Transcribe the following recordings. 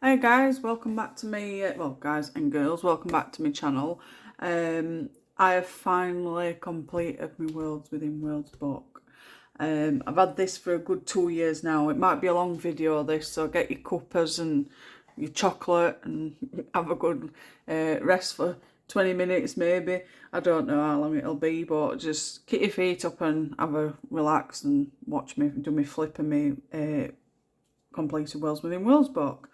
Hey guys, welcome back to me, well guys and girls, welcome back to my channel. I have finally completed my Worlds Within Worlds book. I've had this for a good 2 years now. It might be a long video this, so get your cuppers and your chocolate and have a good rest for 20 minutes maybe. I don't know how long it'll be, but just get your feet up and have a relax and watch me do my flip and me completed Worlds Within Worlds book.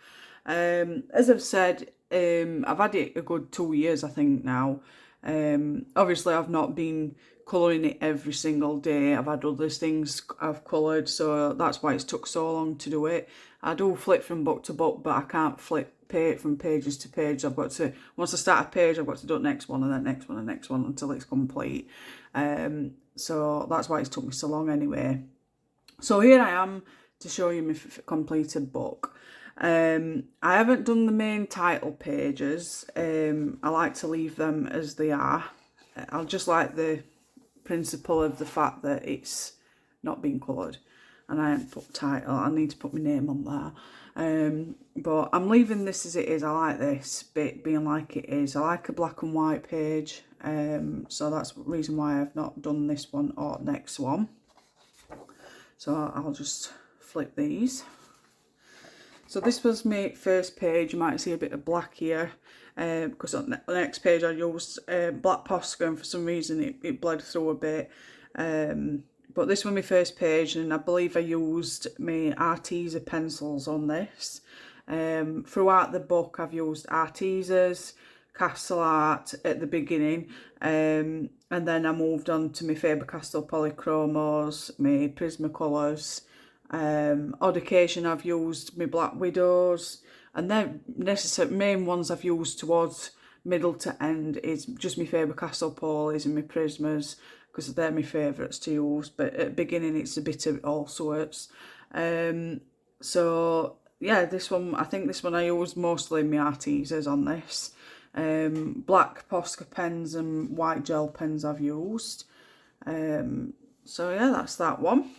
As I've said, I've had it a good 2 years I think now. Obviously I've not been colouring it every single day. I've had other things I've coloured, so that's why it's took so long to do it. I do flip from book to book, but I can't flip from pages to page. I've got to, once I start a page, I've got to do the next one and then next one and next one until it's complete. So that's why it's took me so long anyway. So here I am to show you my completed book. I haven't done the main title pages. I like to leave them as they are. I just like the principle of the fact that it's not been coloured, and I haven't put title. I need to put my name on there. But I'm leaving this as it is. I like this bit being like it is. I like a black and white page. So that's the reason why I've not done this one or next one. So I'll just flip these. So this was my first page. You might see a bit of black here because on the next page I used black Posca, and for some reason it bled through a bit. But this was my first page, and I believe I used my Arteza pencils on this. Throughout the book I've used Artezas, Castle Art at the beginning, and then I moved on to my Faber-Castell Polychromos, my Prismacolors. Odd occasion I've used my Black Widows, and then main ones I've used towards middle to end is just my Faber-Castell Polys and my Prismas, because they're my favourites to use, but at the beginning it's a bit of all sorts. So yeah, this one, I think this one I used mostly my Artezas on this. Black Posca pens and white gel pens I've used. So yeah, that's that one.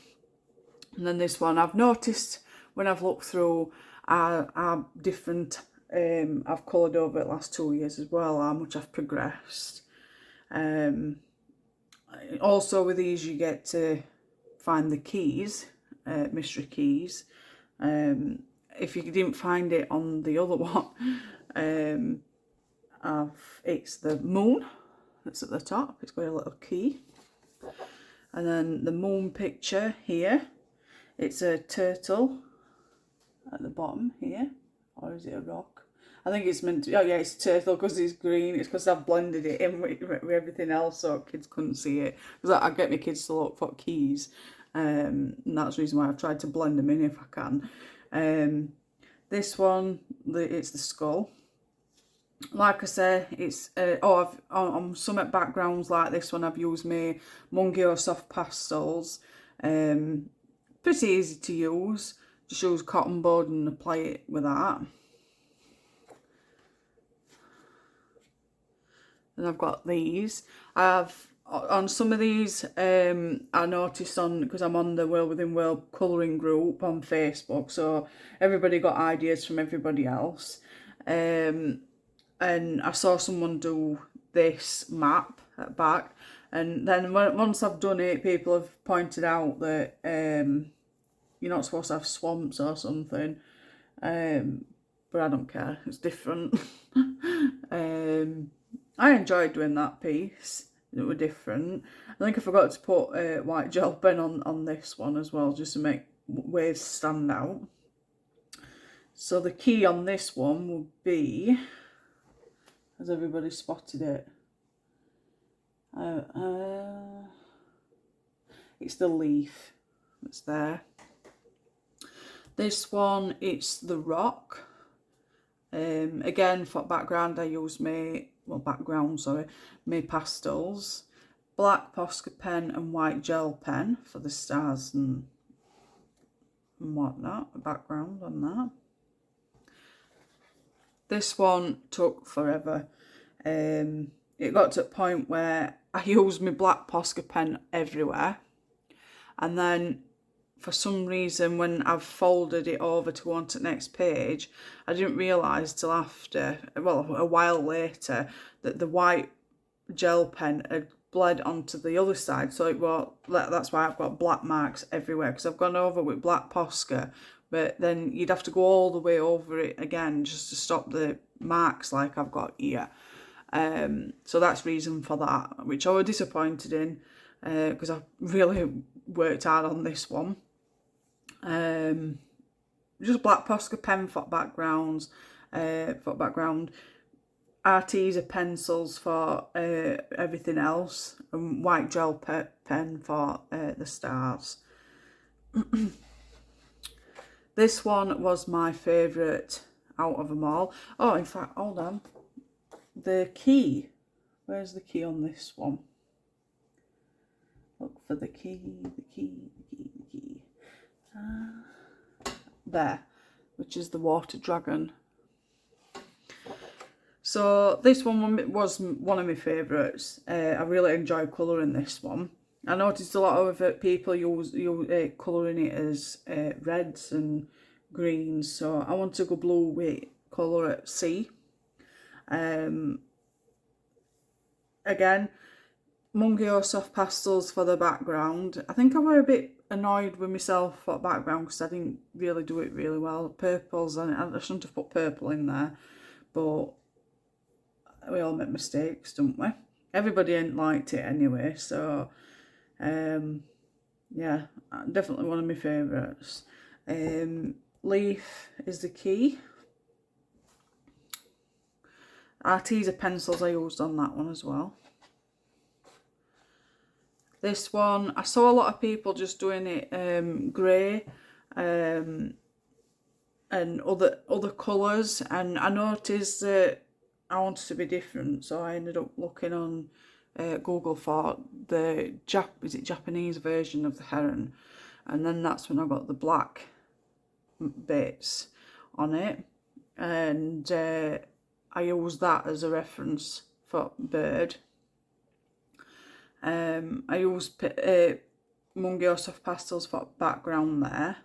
And then this one, I've noticed when I've looked through are different. I've coloured over the last 2 years as well, how much I've progressed. Also with these you get to find the keys, mystery keys. If you didn't find it on the other one, it's the moon that's at the top. It's got a little key. And then the moon picture here. It's a turtle at the bottom here, or is it a rock? I think it's meant to, oh yeah, it's a turtle because it's green. It's because I've blended it in with everything else so kids couldn't see it. Because I get my kids to look for keys, and that's the reason why I've tried to blend them in if I can. This one, it's the skull. Like I say, it's on some backgrounds like this one I've used my Mungio soft pastels. Pretty easy to use. Just use cotton bud and apply it with that. And I've got these. I've on some of these I noticed on, because I'm on the World Within World colouring group on Facebook, so everybody got ideas from everybody else. And I saw someone do this map at back, and then once I've done it, people have pointed out that you're not supposed to have swamps or something, but I don't care, it's different. I enjoyed doing that piece, it was different. I think I forgot to put white gel pen on this one as well, just to make waves stand out. So the key on this one would be, has everybody spotted it? It's the leaf that's there. This one, it's the rock. Again, for background, I use my pastels. Black Posca pen and white gel pen for the stars and whatnot, background on that. This one took forever. It got to a point where I used my black Posca pen everywhere, and then for some reason when I've folded it over to on to the next page, I didn't realise till after, well, a while later, that the white gel pen had bled onto the other side. So it was, that's why I've got black marks everywhere, because I've gone over with black Posca, but then you'd have to go all the way over it again just to stop the marks like I've got here. So that's reason for that, which I was disappointed in, because I really worked hard on this one. Just black Posca pen for backgrounds, Arteza pencils for everything else, and white gel pen for the stars. This one was my favourite out of them all. Oh, in fact, hold on. The key. Where's the key on this one? Look for the key, the key. There, which is the water dragon. So this one was one of my favourites. I really enjoy colouring this one. I noticed a lot of people use colouring it as reds and greens, so I want to go blue with colour at sea. Again, Mungio soft pastels for the background. I think I were a bit annoyed with myself for background because I didn't really do it really well. Purples, and I shouldn't have put purple in there, but we all make mistakes, don't we? Everybody ain't liked it anyway, so yeah, definitely one of my favourites. Leaf is the key. Arteza pencils I used on that one as well. This one, I saw a lot of people just doing it grey and other colours, and I noticed that I wanted to be different, so I ended up looking on Google for the Japanese version of the heron, and then that's when I got the black bits on it, and I used that as a reference for bird. I used Mungio soft pastels for background there.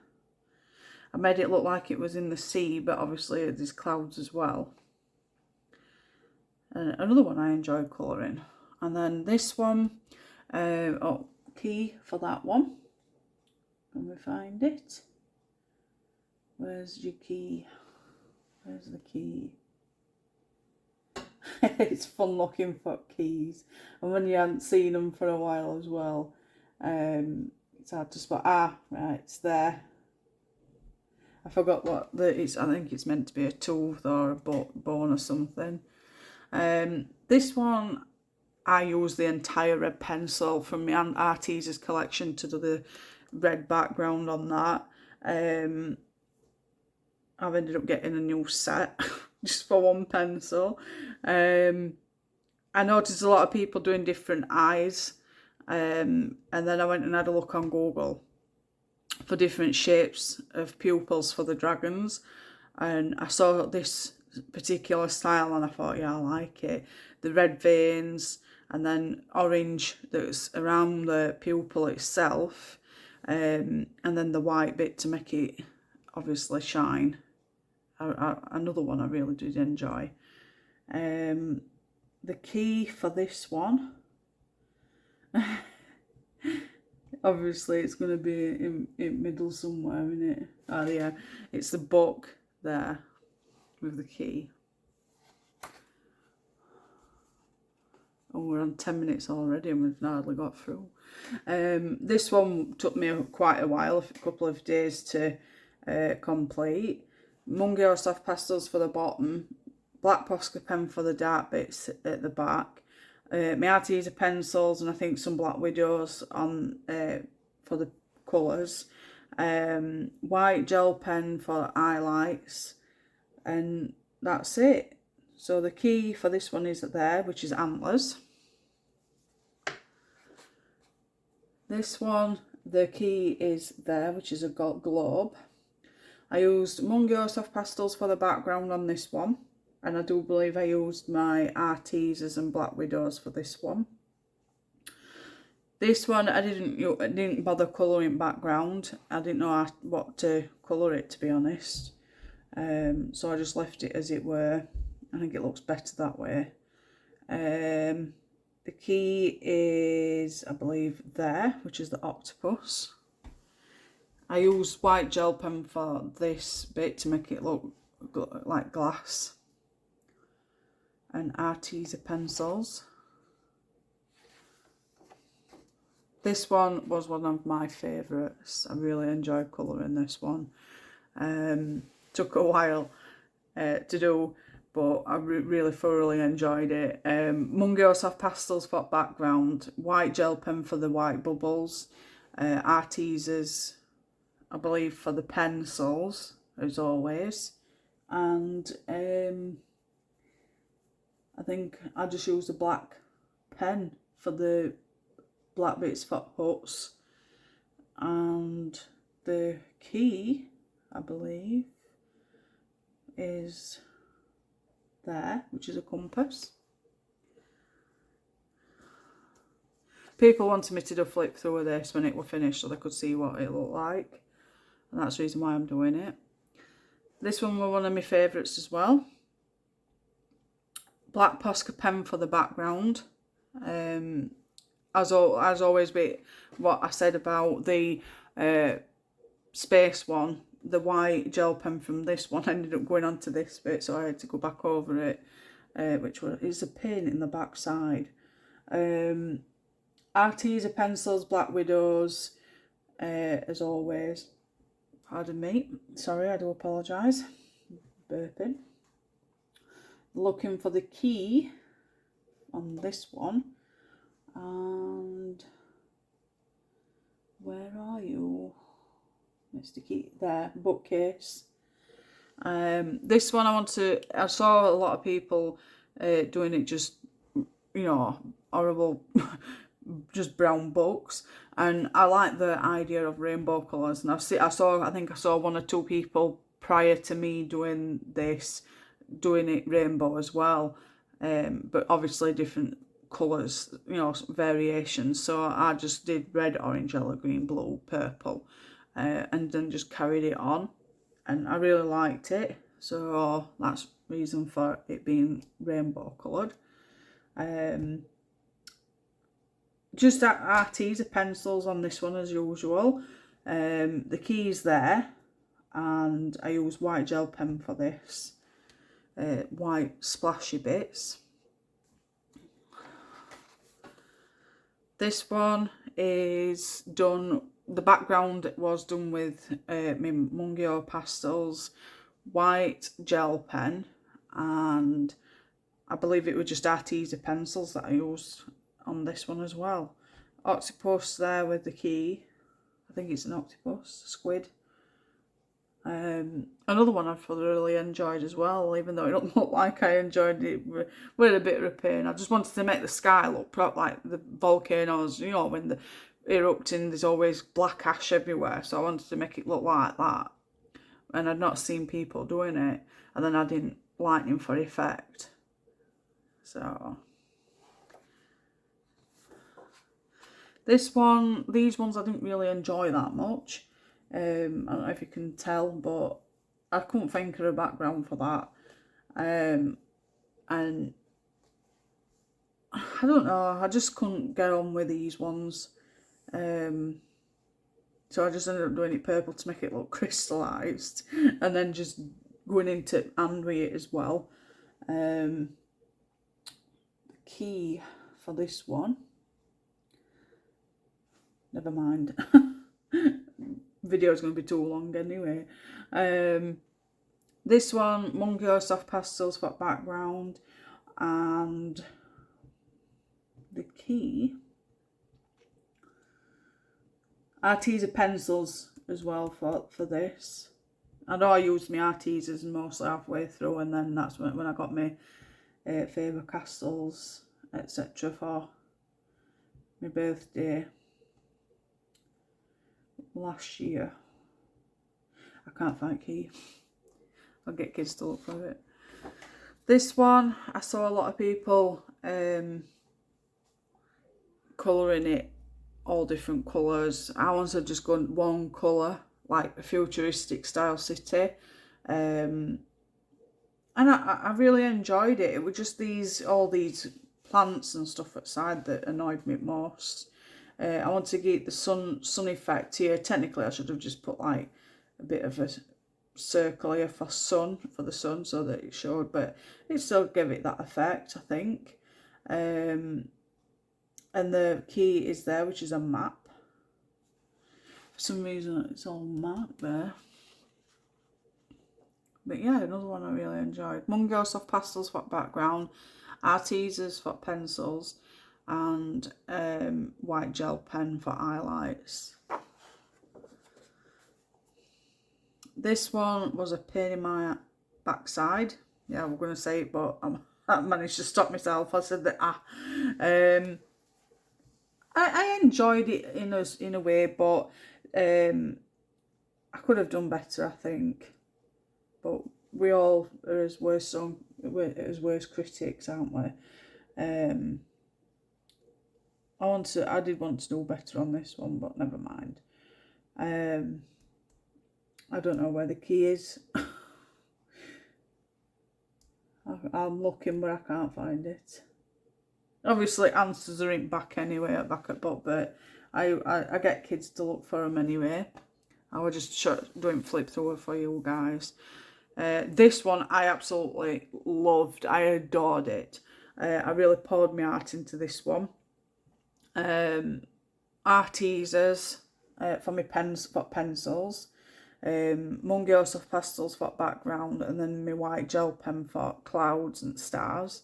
I made it look like it was in the sea, but obviously there's clouds as well. Another one I enjoy colouring. And then this one, key for that one. Can we find it? Where's your key? Where's the key? It's fun looking for keys, and when you haven't seen them for a while as well, it's hard to spot. Ah, right, it's there. I forgot what it's. I think it's meant to be a tooth or a bone or something. This one, I use the entire red pencil from my Aunt Arteza's collection to do the red background on that. I've ended up getting a new set just for one pencil. I noticed a lot of people doing different eyes, and then I went and had a look on Google for different shapes of pupils for the dragons, and I saw this particular style and I thought, yeah, I like it. The red veins and then orange that's around the pupil itself, and then the white bit to make it obviously shine. Another one I really did enjoy. The key for this one, obviously it's going to be in middle somewhere, isn't it? Oh yeah, it's the book there with the key. Oh, we're on 10 minutes already and we've hardly got through. This one took me quite a while, a couple of days to complete. Mungio soft pastels for the bottom, black Posca pen for the dark bits at the back, my Arteza pencils, and I think some Black Widows on for the colours, white gel pen for highlights, and that's it. So the key for this one is there, which is antlers. This one, the key is there, which is a globe. I used Mungio soft pastels for the background on this one, and I do believe I used my Artezas and Black Widows for this one. This one I didn't bother colouring background. I didn't know what to colour it, to be honest. So I just left it as it were. I think it looks better that way. The key is, I believe, there, which is the octopus. I used white gel pen for this bit to make it look like glass. And RESEE pencils. This one was one of my favourites. I really enjoyed colouring this one. Took a while to do, but I really thoroughly enjoyed it. Mungyo Soft Pastels for background, white gel pen for the white bubbles, RESEE's, I believe, for the pencils, as always. And I think I just used a black pen for the black bits for huts. And the key, I believe, is there, which is a compass. People wanted me to do a flip through of this when it were finished so they could see what it looked like. And that's the reason why I'm doing it. This one was one of my favourites as well. Black Posca pen for the background. As always, be what I said about the space one, the white gel pen from this one ended up going onto this bit, so I had to go back over it, which is a pain in the backside. RESEE pencils, Black Widows, as always. Pardon me, sorry, I do apologise. Burping. Looking for the key on this one. And where are you, Mr. Key? There, bookcase. This one I saw a lot of people doing it just, you know, horrible, just brown books, and I like the idea of rainbow colours. And I think I saw one or two people prior to me doing this, doing it rainbow as well, but obviously different colours, you know, variations. So I just did red, orange, yellow, green, blue, purple, and then just carried it on, and I really liked it, so that's the reason for it being rainbow coloured. Just RESEE pencils on this one as usual. The key's there, and I use white gel pen for this, white splashy bits. This one is done, the background was done with my Mungyo pastels, white gel pen, and I believe it was just RESEE pencils that I used on this one as well. Octopus there with the key. I think it's an octopus, squid. Another one I thoroughly enjoyed as well, even though it don't look like I enjoyed it with a bit of a pain. I just wanted to make the sky look like the volcanoes, you know, when they're erupting, there's always black ash everywhere, so I wanted to make it look like that. And I'd not seen people doing it, and then adding lightning for effect. So these ones I didn't really enjoy that much. I don't know if you can tell, but I couldn't think of a background for that. And I don't know, I just couldn't get on with these ones. So I just ended up doing it purple to make it look crystallised, and then just going into and with it as well. The key for this one, never mind. Video is going to be too long anyway. This one, Mungyo Soft Pastels for background, and the key, RESEE pencils as well for this. I know I used my RESEEs mostly halfway through, and then that's when I got my Faber-Castells, etc. for my birthday last year. I can't find key. I'll get kids to look for it. This one, I saw a lot of people colouring it all different colours. I wanted to just go one colour, like a futuristic style city. And I really enjoyed it. It was just all these plants and stuff outside that annoyed me most. I want to get the sun effect here. Technically, I should have just put like a bit of a circle here for the sun, so that it showed, but it still gave it that effect, I think. And the key is there, which is a map. For some reason, it's all map there. But yeah, another one I really enjoyed. Mungo soft pastels for background, Artisas for pencils, and white gel pen for highlights. This one was a pain in my backside. Yeah, we're going to say it, but I managed to stop myself. I said that I enjoyed it in a way, but I could have done better, I think. But we all are as worst critics, aren't we? I did want to do better on this one, but never mind. I don't know where the key is. I'm looking, but I can't find it. Obviously, answers are in back anyway, back at book, but I get kids to look for them anyway. I was just doing flip through for you guys. This one I absolutely loved. I adored it. I really poured my heart into this one. Artisas for my pencils. Mungo soft pastels for background, and then my white gel pen for clouds and stars.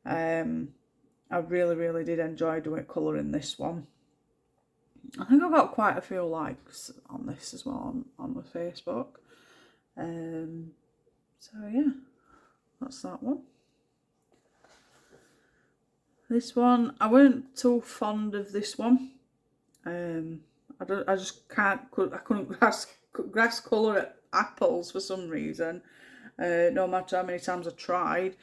I really did enjoy doing colouring this one. I think I got quite a few likes on this as well on the Facebook. So yeah, that's that one. This one, I weren't too fond of this one. I couldn't grasp colour at apples for some reason. No matter how many times I tried,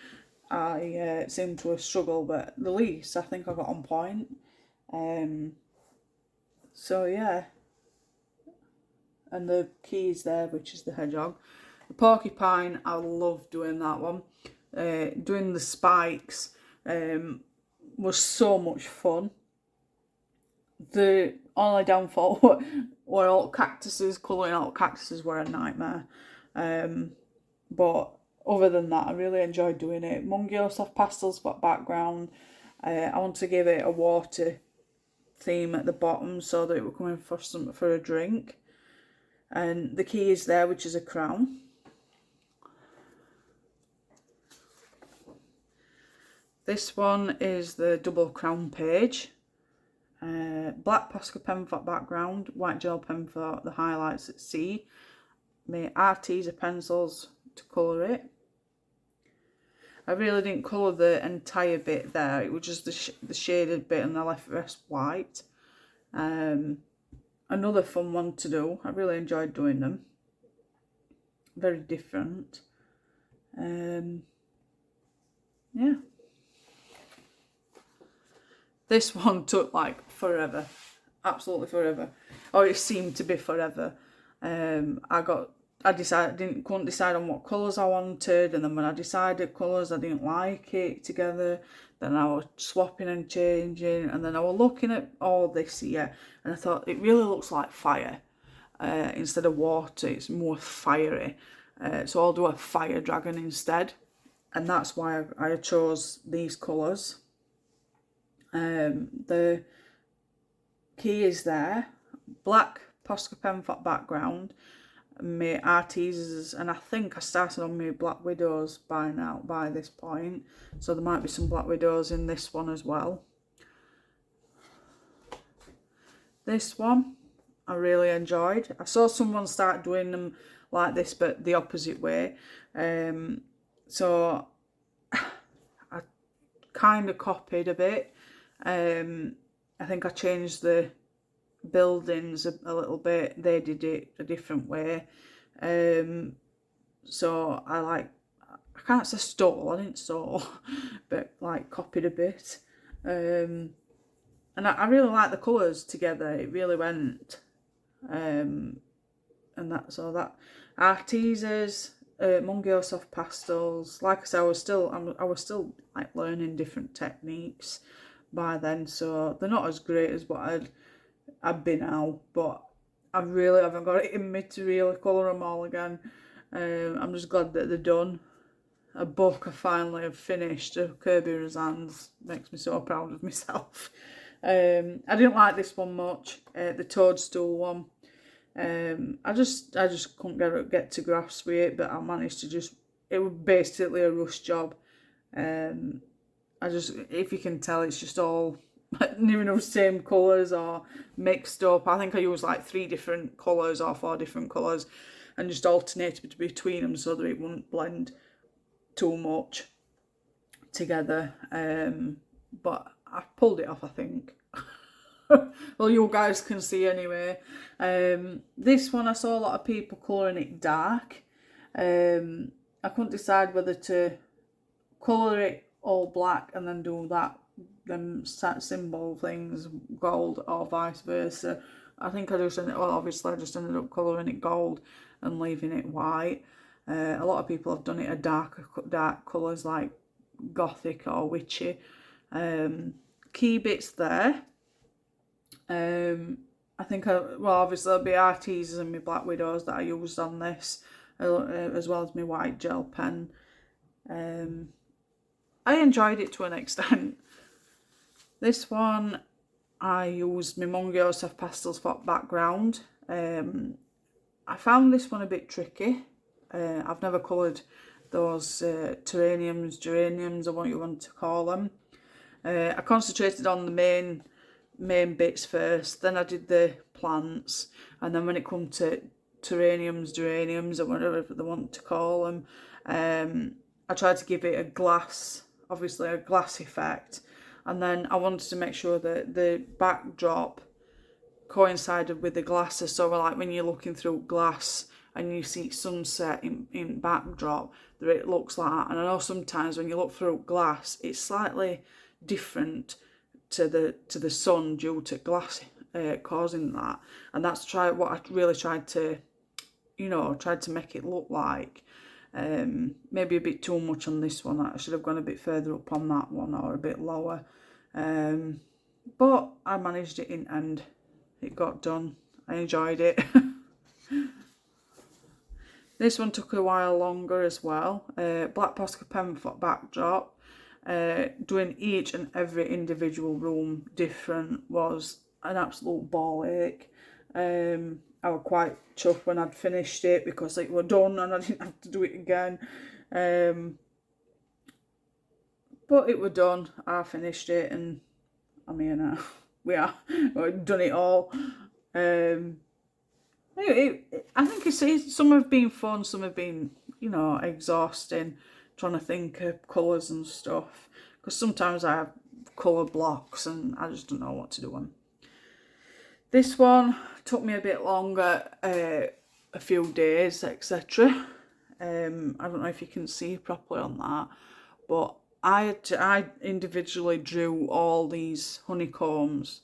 I seemed to have struggled, but the least I think I got on point. So yeah, and the keys there, which is the hedgehog. The porcupine, I love doing that one. Doing the spikes was so much fun. The only downfall were all cactuses. Colouring out cactuses were a nightmare. But other than that, I really enjoyed doing it. Mungo soft pastels for background. I want to give it a water theme at the bottom so that it will come in for a drink. And the key is there, which is a crown. This one is the double crown page. Black Posca pen for background, white gel pen for the highlights at C. My Artesa pencils to colour it. I really didn't colour the entire bit there, it was just the shaded bit, and I left the rest white. Another fun one to do, I really enjoyed doing them. Very different. Yeah. This one took like forever, absolutely forever, or it seemed to be forever. Couldn't decide on what colours I wanted, and then when I decided colours, I didn't like it together. Then I was swapping and changing, and then I was looking at all this here, and I thought it really looks like fire. Instead of water, it's more fiery. So I'll do a fire dragon instead, and that's why I chose these colours. The key is there, black Posca pen for background, my Artisas, and I think I started on my Black Widows by this point, so there might be some Black Widows in this one as well. This one I really enjoyed. I saw someone start doing them like this, but the opposite way, so I kind of copied a bit. I think I changed the buildings a little bit. They did it a different way. So I can't say stole, I didn't stole, but like copied a bit. and I really like the colours together. It really went. And that's all that. Artisas, Mungyo soft pastels. Like I said, I was still like learning different techniques by then, so they're not as great as what I'd been now, but I really haven't got it in me to really colour them all again. I'm just glad that they're done. A book I finally have finished of Kerby Rosanes makes me so proud of myself. I didn't like this one much, the toadstool one. I just couldn't get to grasp with it, but I managed to it was basically a rush job. If you can tell, it's just all near enough same colours or mixed up. I think I used like 3 different colours or 4 different colours and just alternated between them so that it wouldn't blend too much together. But I pulled it off, I think. Well, you guys can see anyway. This one I saw a lot of people colouring it dark. I couldn't decide whether to colour it all black and then do them symbol things gold or vice versa. I think obviously I just ended up colouring it gold and leaving it white. A lot of people have done it a dark colours like gothic or witchy. Key bits there. I think obviously there'll be Artisas and my Black Widows that I used on this, as well as my white gel pen. I enjoyed it to an extent. This one I used my Mungyo soft pastels for background. I found this one a bit tricky. I've never coloured those geraniums, or what you want to call them. I concentrated on the main bits first, then I did the plants, and then when it comes to geraniums, or whatever they want to call them, I tried to give it a glass effect, and then I wanted to make sure that the backdrop coincided with the glasses, so like when you're looking through glass and you see sunset in backdrop, that it looks like that. And I know sometimes when you look through glass, it's slightly different to the sun due to glass causing that, and that's what I really tried to make it look like. Maybe a bit too much on this one. I should have gone a bit further up on that one, or a bit lower, but I managed it in end. It got done. I enjoyed it. This one took a while longer as well. Black Posca pen for backdrop. Doing each and every individual room different was an absolute ball ache. I was quite chuffed when I'd finished it because it was done and I didn't have to do it again. But it was done. I finished it, and I'm here now. We've done it all. I think some have been fun, some have been, exhausting, trying to think of colours and stuff, because sometimes I have colour blocks and I just don't know what to do on. This one took me a bit longer, a few days, etc. I don't know if you can see properly on that, but I individually drew all these honeycombs.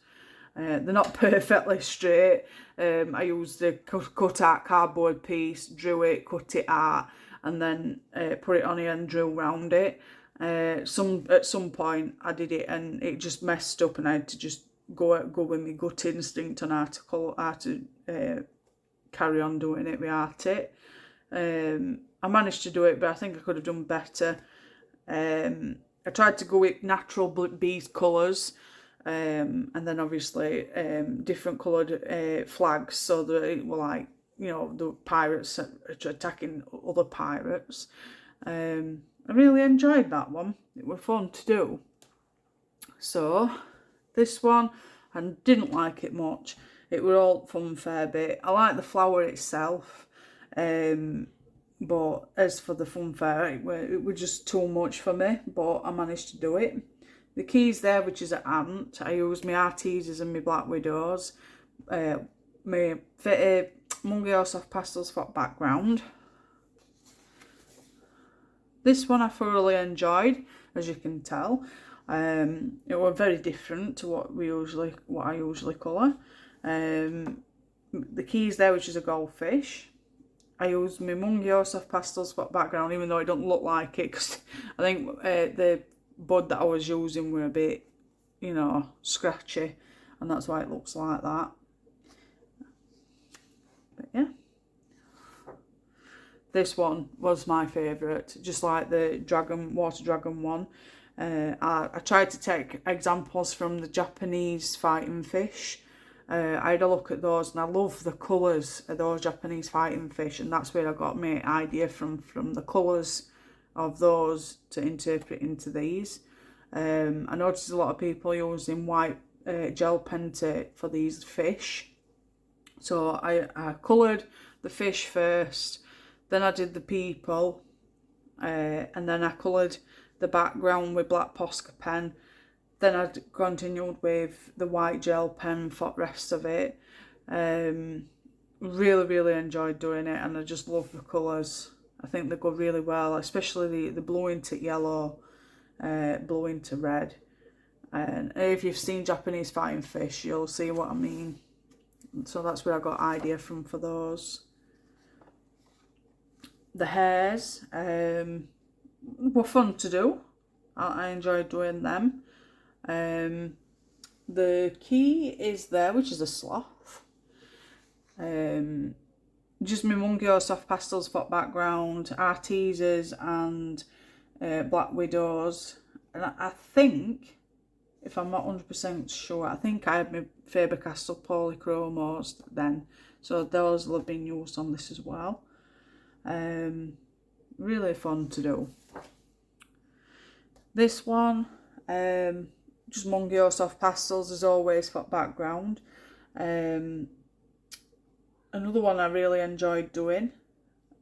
They're not perfectly straight. I used the cut out cardboard piece, drew it, cut it out, and then put it on here and drew around it. At some point I did it and it just messed up, and I had to just go with my gut instinct on how to carry on doing it with Arctic. I managed to do it, but I think I could have done better. I tried to go with natural bees colours, and then obviously different coloured flags, so that it were like, the pirates attacking other pirates. I really enjoyed that one. It was fun to do. So this one, I didn't like it much. It were all fun fair bit. I like the flower itself, but as for the funfair, it was just too much for me, but I managed to do it. The keys there, which is an ant, I used my Artisas and my Black Widows, my Mungyo soft pastels for background. This one I thoroughly enjoyed, as you can tell. It was very different to what I usually colour. The keys there, which is a goldfish. I used my Mungyo soft pastels for background, even though it don't look like it, because I think the bud that I was using were a bit, you know, scratchy, and that's why it looks like that. But yeah, this one was my favourite, just like the water dragon one. I tried to take examples from the Japanese fighting fish. I had a look at those, and I love the colours of those Japanese fighting fish, and that's where I got my idea from the colours of those to interpret into these. I noticed a lot of people using white gel pen for these fish. So I coloured the fish first, then I did the people, and then I coloured the background with black Posca pen. Then I continued with the white gel pen for the rest of it. Really enjoyed doing it, and I just love the colours. I think they go really well, especially the blue into yellow, blue into red. And if you've seen Japanese fighting fish, you'll see what I mean. So that's where I got idea from for those. The hairs were fun to do. I enjoyed doing them. The key is there, which is a sloth. Just my Mungyo soft pastels for background, Arteses and Black Widows. And I think, if I'm not 100% sure, I think I had my Faber-Castell polychromos then. So those will have been used on this as well. Really fun to do. This one, just Mungyo soft pastels as always for background. Another one I really enjoyed doing.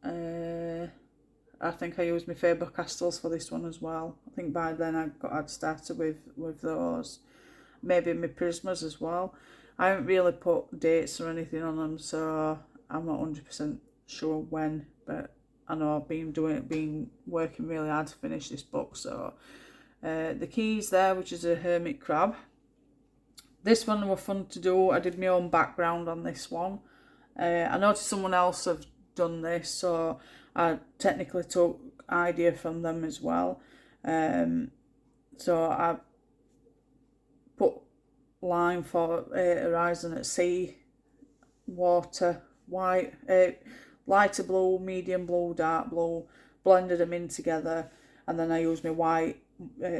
I think I used my Faber-Castells for this one as well. I think by then I'd started with those. Maybe my Prismas as well. I haven't really put dates or anything on them, so I'm not 100% sure when, but I know I've been working really hard to finish this book. So the keys there, which is a hermit crab. This one were fun to do. I did my own background on this one. I noticed someone else have done this, so I technically took idea from them as well. So I put line for horizon at sea, water, white, lighter blue, medium blue, dark blue, blended them in together, and then I used my white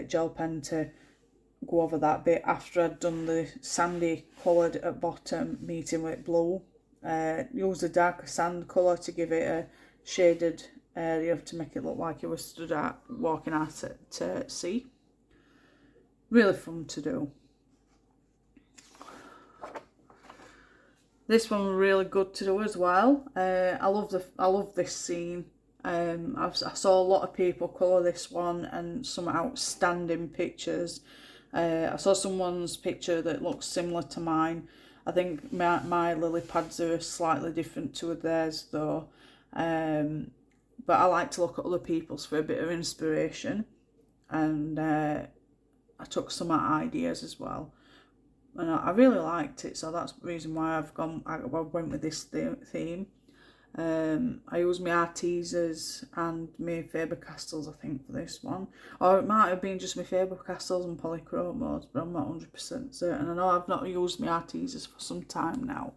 gel pen to go over that bit after I'd done the sandy coloured at bottom meeting with blue. Used a darker sand colour to give it a shaded area to make it look like you were stood at walking out at sea. Really fun to do. This one was really good to do as well. I love this scene. I saw a lot of people colour this one, and some outstanding pictures. I saw someone's picture that looks similar to mine. I think my lily pads are slightly different to theirs though. But I like to look at other people's for a bit of inspiration, and I took some ideas as well. And I really liked it, so that's the reason why I went with this theme. I used my Arteses and my Faber-Castells, I think, for this one. Or it might have been just my Faber-Castells and polychromos, but I'm not 100% certain. I know I've not used my Arteses for some time now.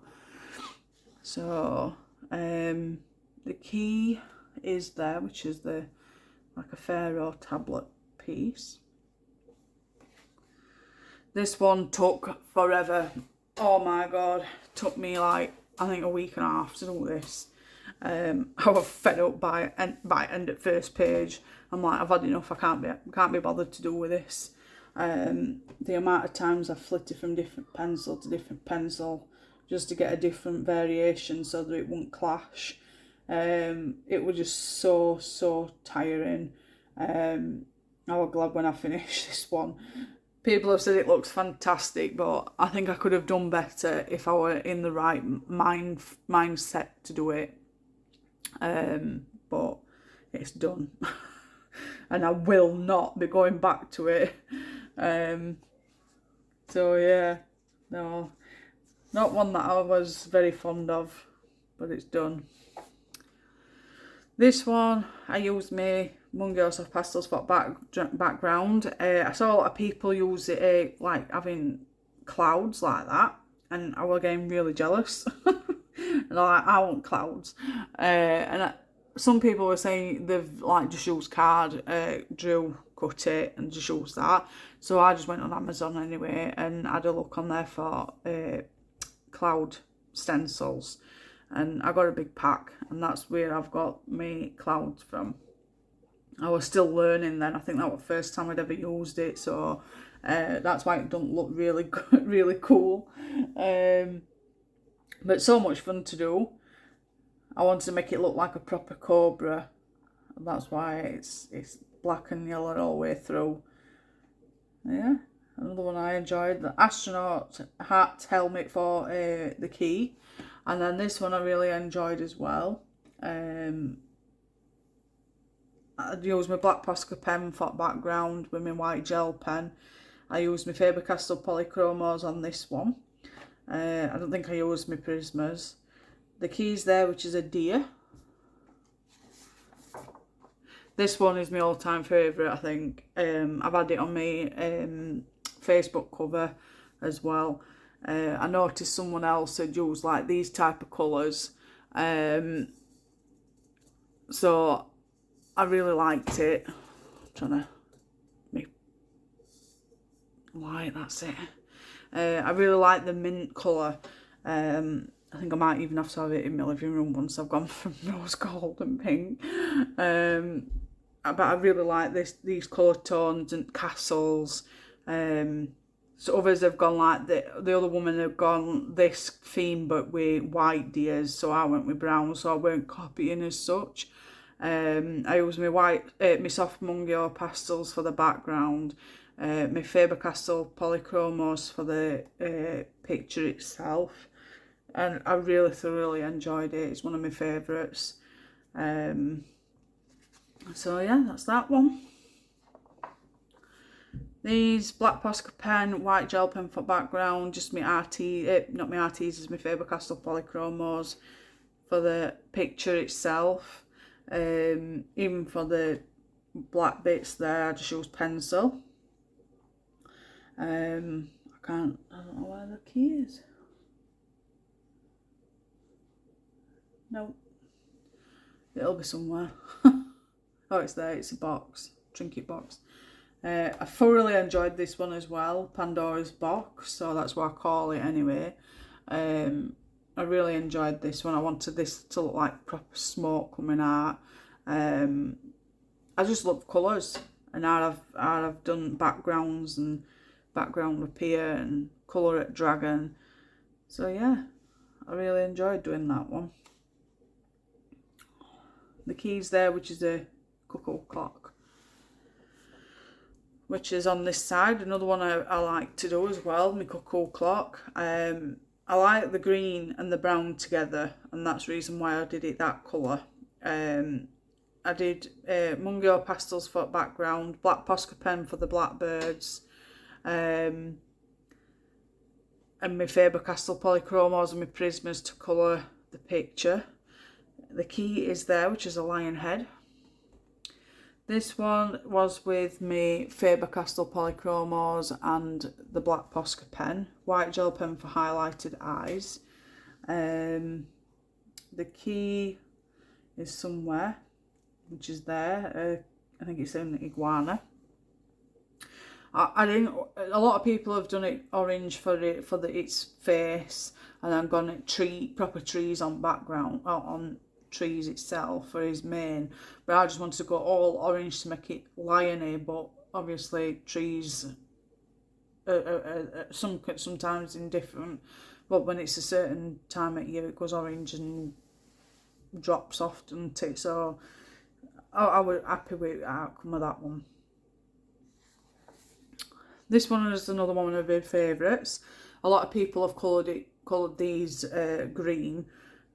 So, the key is there, which is like a pharaoh tablet piece. This one took forever. Oh my god, took me like, I think a week and a half to do this. I was fed up by end at first page. I'm like, I've had enough. I can't be bothered to do with this. The amount of times I've flipped it from different pencil to different pencil just to get a different variation so that it wouldn't clash. It was just so tiring. I was glad when I finished this one. People have said it looks fantastic, but I think I could have done better if I were in the right mindset to do it. But it's done. And I will not be going back to it. So yeah, no, not one that I was very fond of, but it's done. This one, I used my Mungo Soft Pastels for background. I saw a lot of people use it like having clouds like that, and I was getting really jealous. And I want clouds. Some people were saying they've like just used card, drew, cut it, and just used that. So I just went on Amazon anyway and had a look on there for cloud stencils. And I got a big pack, and that's where I've got my clouds from. I was still learning then. I think that was the first time I'd ever used it, so that's why it doesn't look really good, really cool. But so much fun to do. I wanted to make it look like a proper cobra, and that's why it's black and yellow all the way through. Yeah, another one I enjoyed, the astronaut hat helmet for the key. And then this one I really enjoyed as well. I used my black Posca pen for background with my white gel pen. I used my Faber-Castell polychromos on this one. I don't think I used my Prismas. The keys there, which is a deer. This one is my all-time favourite, I think. I've had it on my Facebook cover as well. I noticed someone else had used like these type of colours, so I really liked it. I'm trying to make light, that's it. I really like the mint colour. I think I might even have to have it in my living room once I've gone from rose gold and pink. But I really like these colour tones and castles. So others have gone like the other woman have gone this theme but with white deers, so I went with brown, so I weren't copying as such. I used my soft Mungo pastels for the background, my Faber-Castell polychromos for the picture itself, and I really thoroughly enjoyed it. It's one of my favourites. So yeah, that's that one. These black Posca pen, white gel pen for background, just my not my RTs, my Faber-Castell polychromos for the picture itself. Even for the black bits there, I just use pencil. I don't know where the key is. No, it'll be somewhere. Oh, it's there, it's a box, trinket box. I thoroughly enjoyed this one as well, Pandora's Box, so that's what I call it anyway. I really enjoyed this one. I wanted this to look like proper smoke coming out. I just love colours, and I've done backgrounds and background repair and colour at dragon. So yeah, I really enjoyed doing that one. The keys there, which is a cuckoo clock, which is on this side. Another one I like to do as well, my cuckoo clock. I like the green and the brown together, and that's the reason why I did it that colour. I did Mungo pastels for background, black Posca pen for the blackbirds, and my Faber-Castell polychromos and my Prismas to colour the picture. The key is there, which is a lion head. This one was with my Faber-Castell polychromos and the black Posca pen, white gel pen for highlighted eyes. The key is somewhere, which is there. I think it's in the iguana. I didn't. A lot of people have done it orange for its face, and then gone at proper trees on background on trees itself for his mane, but I just wanted to go all orange to make it liony. But obviously trees sometimes indifferent, but when it's a certain time of year it goes orange and drops off, doesn't it? So I was happy with the outcome of that one. This one is another one of my favourites. A lot of people have coloured these green.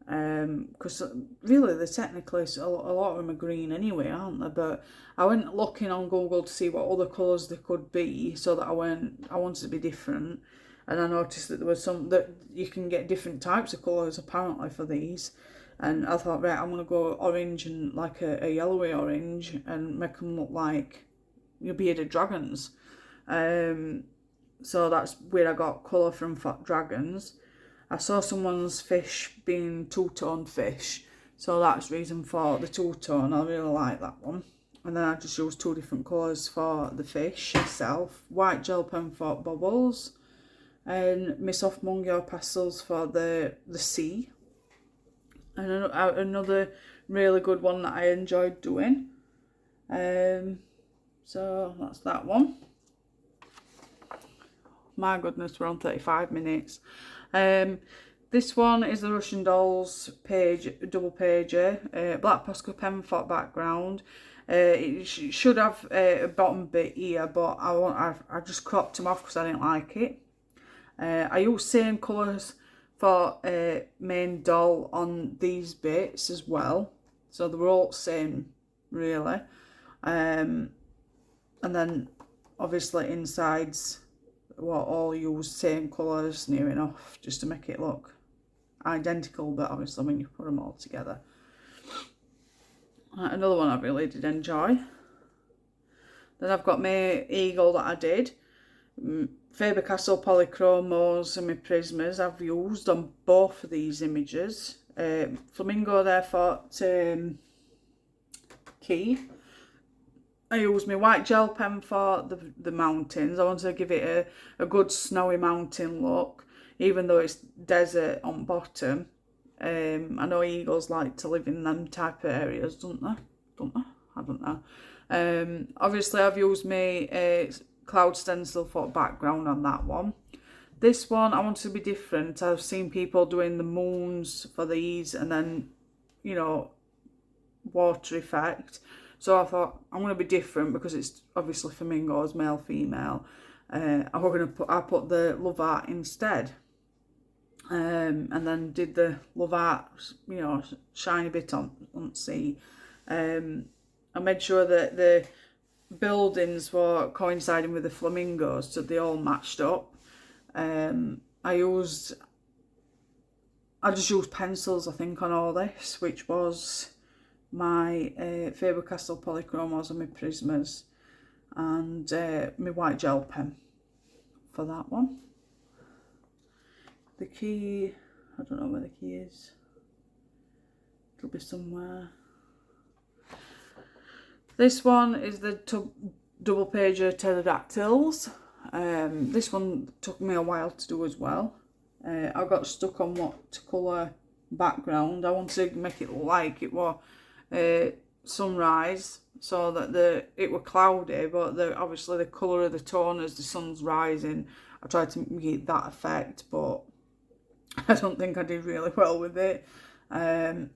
because really they're technically, a lot of them are green anyway, aren't they? But I went looking on Google to see what other colours they could be, so that I wanted to be different, and I noticed that there was some that you can get different types of colours apparently for these, and I thought, right, I'm gonna go orange and like a yellowy orange and make them look like your bearded dragons. So that's where I got colour from for dragons. I saw someone's fish being two-tone fish, so that's the reason for the two-tone. I really like that one. And then I just used 2 different colours for the fish itself. White gel pen for bubbles, and my soft Mungyo pastels for the sea. And another really good one that I enjoyed doing. So that's that one. My goodness, we're on 35 minutes. This one is the Russian Dolls page, double pager, black Posca pen for background. It should have a bottom bit here, but I just cropped them off because I didn't like it. I used same colours for main doll on these bits as well, so they were all the same really. And then obviously insides were all used same colours near enough, just to make it look identical, but obviously when you put them all together. Another one I really did enjoy. Then I've got my eagle that I did. Faber-Castell polychromos and my prismas I've used on both of these images. Flamingo there for key. I used my white gel pen for the mountains. I wanted to give it a good snowy mountain look, even though it's desert on bottom. I know eagles like to live in them type of areas, don't they? I don't know. Obviously I've used my cloud stencil for background on that one. This one I want to be different. I've seen people doing the moons for these and then, you know, water effect. So I thought I'm going to be different because it's obviously flamingos, male, female. I put the love art instead. And then did the love art, you know, shiny bit on sea. I made sure that the buildings were coinciding with the flamingos, so they all matched up. I just used pencils, I think, on all this, which was my Faber-Castell polychromos and my prismas, and my white gel pen for that one. The key, I don't know where the key is. It'll be somewhere. This one is the double pager pterodactyls. This one took me a while to do as well. I got stuck on what to colour background. I wanted to make it look like it was sunrise, so that it were cloudy, but obviously the colour of the tone as the sun's rising, I tried to get that effect, but I don't think I did really well with it. I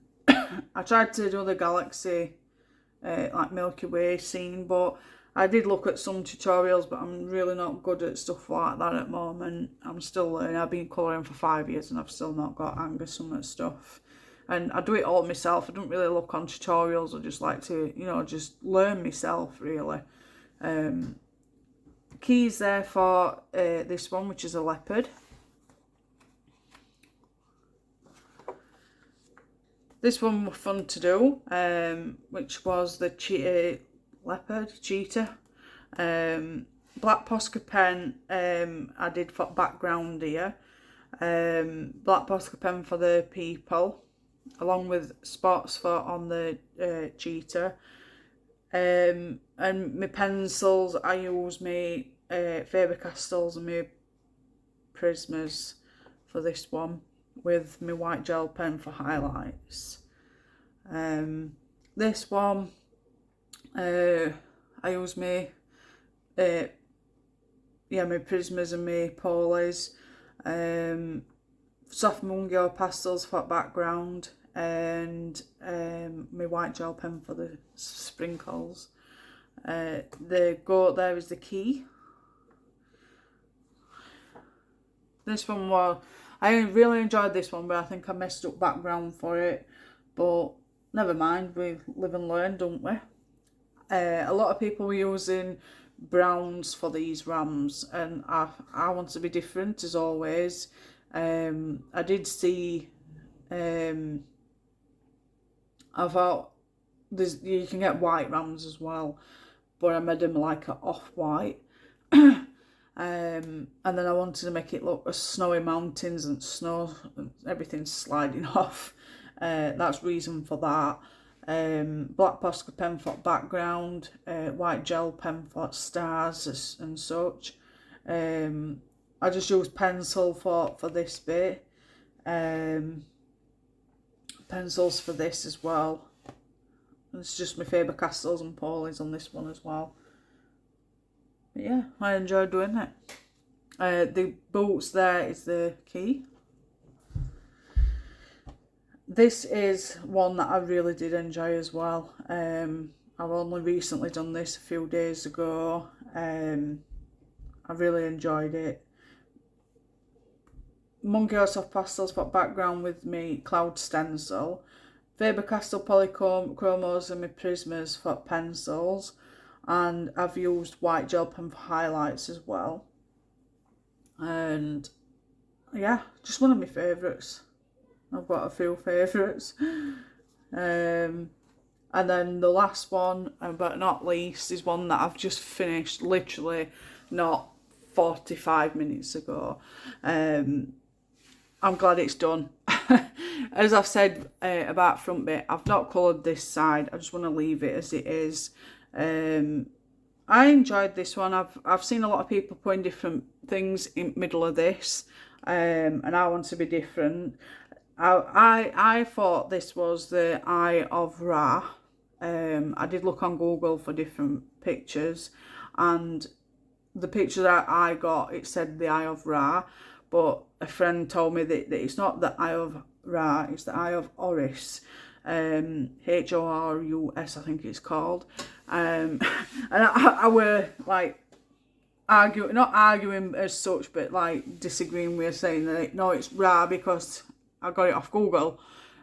tried to do the galaxy, like Milky Way scene, but I did look at some tutorials, but I'm really not good at stuff like that at the moment. I'm still learning. I've been colouring for 5 years and I've still not got hang of some of the stuff. And I do it all myself. I don't really look on tutorials. I just like to, you know, just learn myself, really. Keys there for this one, which is a leopard. This one was fun to do, which was the leopard, cheetah. Black Posca pen I did for background here. Black Posca pen for the people, along with spots for on the cheetah. And my pencils, I use my Faber-Castells and my prismas for this one, with my white gel pen for highlights. This one, I use my my prismas and my polys. Soft Mungyo pastels for background, and my white gel pen for the sprinkles. The goat there is the key. This one was, I really enjoyed this one, but I think I messed up background for it. But never mind, we live and learn, don't we? A lot of people were using browns for these rams, and I want to be different as always. I did see, I thought you can get white rams as well, but I made them like an off-white. And then I wanted to make it look as snowy mountains and snow and everything's sliding off. That's reason for that. Black Posca pen for background, white gel pen for stars and such. I just used pencil for this bit. Pencils for this as well. It's just my Faber-Castells and Paulies on this one as well. But yeah, I enjoyed doing it. The boots there is the key. This is one that I really did enjoy as well. I've only recently done this a few days ago. I really enjoyed it. Monkey Horse Soft Pastels for background with me cloud stencil. Faber-Castell Polychromos and my Prismas for pencils. And I've used white gel pen for highlights as well. And yeah, just one of my favourites. I've got a few favourites. And then the last one, but not least, is one that I've just finished literally not 45 minutes ago. I'm glad it's done. As I've said about front bit, I've not coloured this side. I just want to leave it as it is. I enjoyed this one. I've seen a lot of people putting different things in the middle of this, and I want to be different. I thought this was the Eye of Ra. I did look on Google for different pictures, and the picture that I got, it said the Eye of Ra, but a friend told me that it's not the Eye of Ra, it's the Eye of Horus. Horus, I think it's called. And I were like arguing, not arguing as such, but like disagreeing with saying that no, it's Ra because I got it off Google.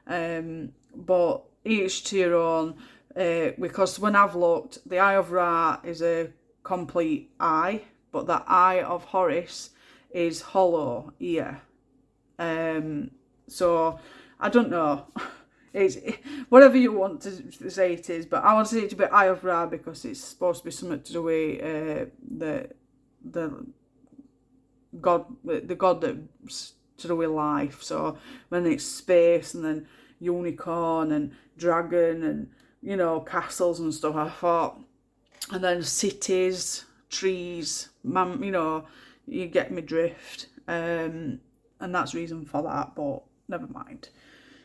But each to your own, because when I've looked, the Eye of Ra is a complete eye, but the Eye of Horus is hollow ear. So I don't know. It's whatever you want to say it is, but I want to say it to be Eye of Ra because it's supposed to be something to do with the god that's to do with life. So when it's space and then unicorn and dragon and, you know, castles and stuff, I thought, and then cities, trees, you know, you get me drift. And that's reason for that, but never mind.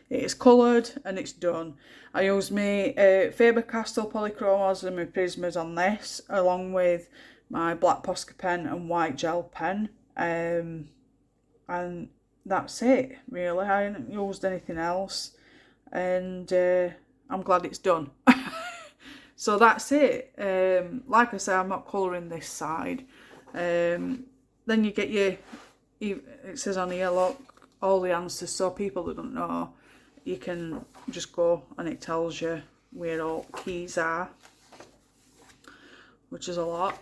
It's coloured and it's done. I used my Faber-Castell Polychromos and my Prismas on this, along with my Black Posca pen and white gel pen. And that's it, really. I haven't used anything else. And I'm glad it's done. So that's it. Like I say, I'm not colouring this side. Then you get your, it says on here, look, all the answers. So people that don't know, you can just go and it tells you where all keys are, which is a lot.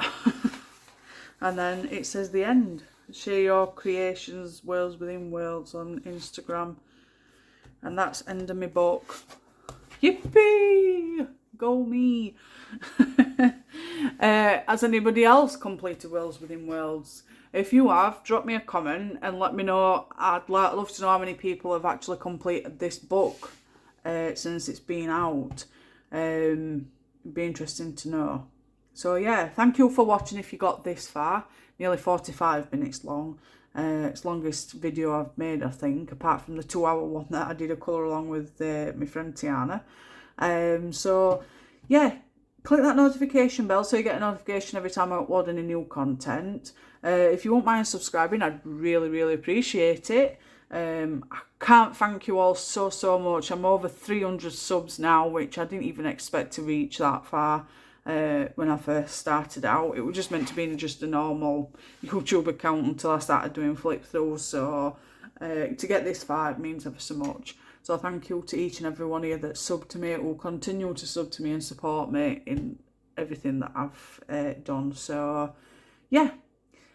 And then it says the end. Share your creations, worlds within worlds, on Instagram. And that's end of my book. Yippee! Go me! Has anybody else completed Worlds Within Worlds? If you have, drop me a comment and let me know. I'd love to know how many people have actually completed this book since it's been out. It'd be interesting to know. So yeah, thank you for watching if you got this far. Nearly 45 minutes long. It's the longest video I've made, I think, apart from the 2-hour one that I did a colour along with my friend Tiana. So yeah, click that notification bell so you get a notification every time I upload any new content. If you won't mind subscribing, I'd really appreciate it. I can't thank you all so much. I'm over 300 subs now, which I didn't even expect to reach that far when I first started out. It was just meant to be just a normal YouTube account until I started doing flip throughs. So to get this far, it means ever so much. So thank you to each and every one of you that subbed to me, will continue to sub to me and support me in everything that I've done. So yeah,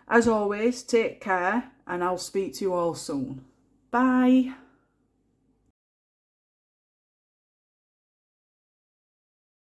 as always, take care, and I'll speak to you all soon. Bye.